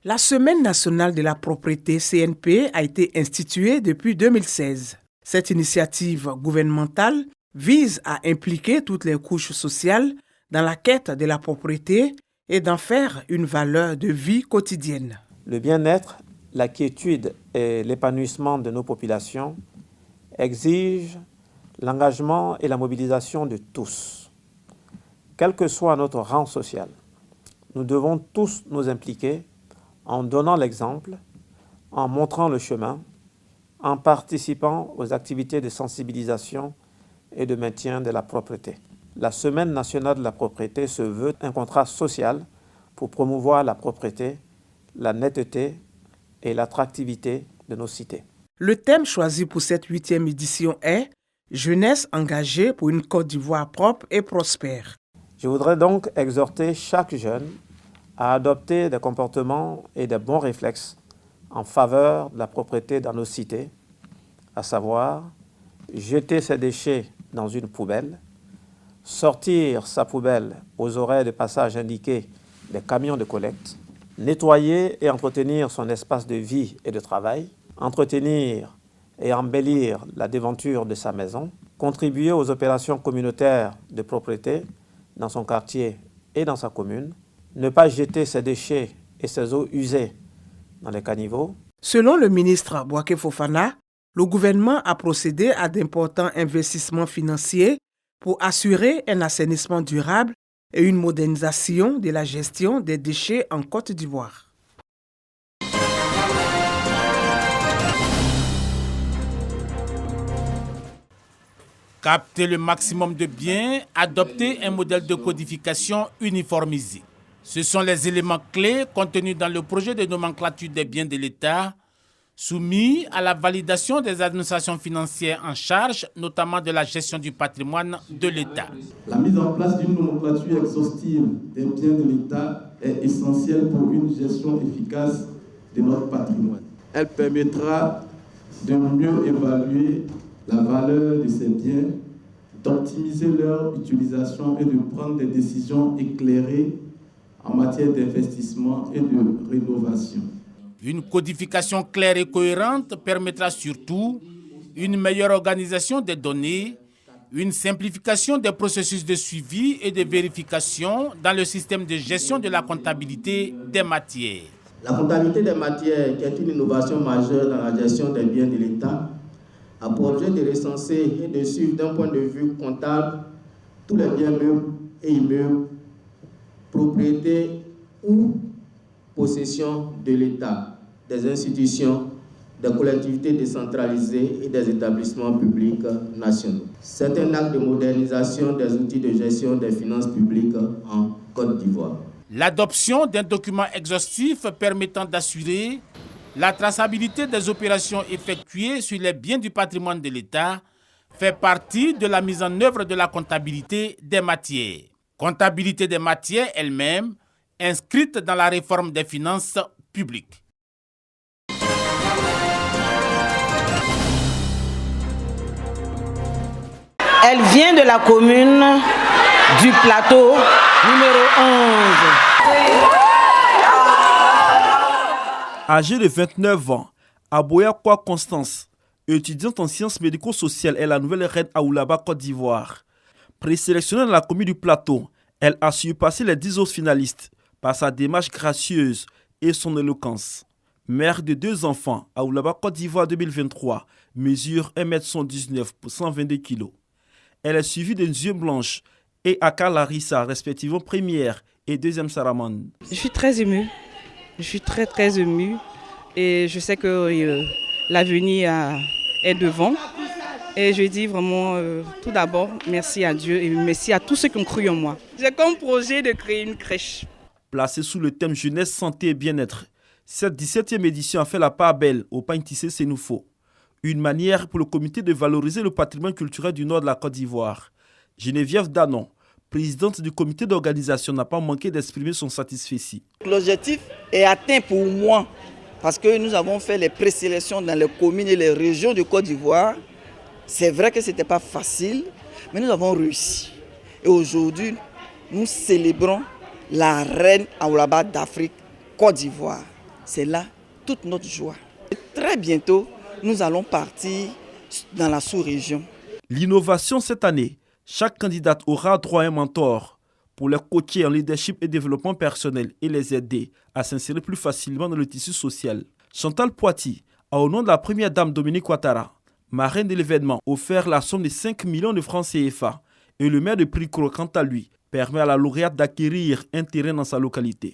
La Semaine nationale de la propriété CNP a été instituée depuis 2016. Cette initiative gouvernementale vise à impliquer toutes les couches sociales dans la quête de la propriété et d'en faire une valeur de vie quotidienne. Le bien-être, la quiétude et l'épanouissement de nos populations exigent l'engagement et la mobilisation de tous. Quel que soit notre rang social, nous devons tous nous impliquer en donnant l'exemple, en montrant le chemin, en participant aux activités de sensibilisation et de maintien de la propreté. La Semaine nationale de la propriété se veut un contrat social pour promouvoir la propreté, la netteté et l'attractivité de nos cités. Le thème choisi pour cette 8e édition est « Jeunesse engagée pour une Côte d'Ivoire propre et prospère ». Je voudrais donc exhorter chaque jeune à adopter des comportements et des bons réflexes en faveur de la propreté dans nos cités, à savoir jeter ses déchets dans une poubelle, sortir sa poubelle aux horaires de passage indiqués des camions de collecte, nettoyer et entretenir son espace de vie et de travail, entretenir et embellir la devanture de sa maison, contribuer aux opérations communautaires de propreté dans son quartier et dans sa commune, ne pas jeter ses déchets et ses eaux usées dans les caniveaux. Selon le ministre Bouaké Fofana, le gouvernement a procédé à d'importants investissements financiers pour assurer un assainissement durable et une modernisation de la gestion des déchets en Côte d'Ivoire. Capter le maximum de biens, adopter un modèle de codification uniformisé. Ce sont les éléments clés contenus dans le projet de nomenclature des biens de l'État, soumis à la validation des administrations financières en charge, notamment de la gestion du patrimoine de l'État. La mise en place d'une nomenclature exhaustive des biens de l'État est essentielle pour une gestion efficace de notre patrimoine. Elle permettra de mieux évaluer la valeur de ces biens, d'optimiser leur utilisation et de prendre des décisions éclairées en matière d'investissement et de rénovation. Une codification claire et cohérente permettra surtout une meilleure organisation des données, une simplification des processus de suivi et de vérification dans le système de gestion de la comptabilité des matières. La comptabilité des matières, qui est une innovation majeure dans la gestion des biens de l'État, a pour objet de recenser et de suivre d'un point de vue comptable tous les biens meubles et immeubles, propriété ou possession de l'État, des institutions, des collectivités décentralisées et des établissements publics nationaux. C'est un acte de modernisation des outils de gestion des finances publiques en Côte d'Ivoire. L'adoption d'un document exhaustif permettant d'assurer la traçabilité des opérations effectuées sur les biens du patrimoine de l'État fait partie de la mise en œuvre de la comptabilité des matières. Comptabilité des matières elle-même, inscrite dans la réforme des finances publiques. Elle vient de la commune du Plateau, numéro 11. Âgée de 29 ans, Aboya-Kwa Constance, étudiante en sciences médico-sociales, est la nouvelle reine Aoulaba, Côte d'Ivoire. Présélectionnée dans la commune du Plateau, elle a surpassé les 10 autres finalistes par sa démarche gracieuse et son éloquence. Mère de 2 enfants, Aoulaba, Côte d'Ivoire 2023, mesure 1m119 pour 122 kg. Elle est suivie de Yeux Blanche et Aka Larissa, respectivement première et deuxième Saramande. Je suis très émue. Je suis très émue et je sais que l'avenir est devant. Et je dis vraiment tout d'abord merci à Dieu et merci à tous ceux qui ont cru en moi. J'ai comme projet de créer une crèche. Placée sous le thème jeunesse, santé et bien-être, cette 17e édition a fait la part belle au pain tissé Sénoufo. Une manière pour le comité de valoriser le patrimoine culturel du nord de la Côte d'Ivoire. Geneviève Danon, présidente du comité d'organisation, n'a pas manqué d'exprimer son satisfait. L'objectif est atteint pour moi parce que nous avons fait les présélections dans les communes et les régions de Côte d'Ivoire. C'est vrai que ce n'était pas facile, mais nous avons réussi. Et aujourd'hui, nous célébrons la reine Aoulaba d'Afrique, Côte d'Ivoire. c'est là toute notre joie. Et très bientôt, nous allons partir dans la sous-région. L'innovation cette année, chaque candidate aura droit à un mentor pour les coacher en leadership et développement personnel et les aider à s'insérer plus facilement dans le tissu social. Chantal Poiti a, au nom de la première dame Dominique Ouattara, marraine de l'événement, offert la somme de 5 millions de francs CFA et le maire de Pricro, quant à lui, permet à la lauréate d'acquérir un terrain dans sa localité.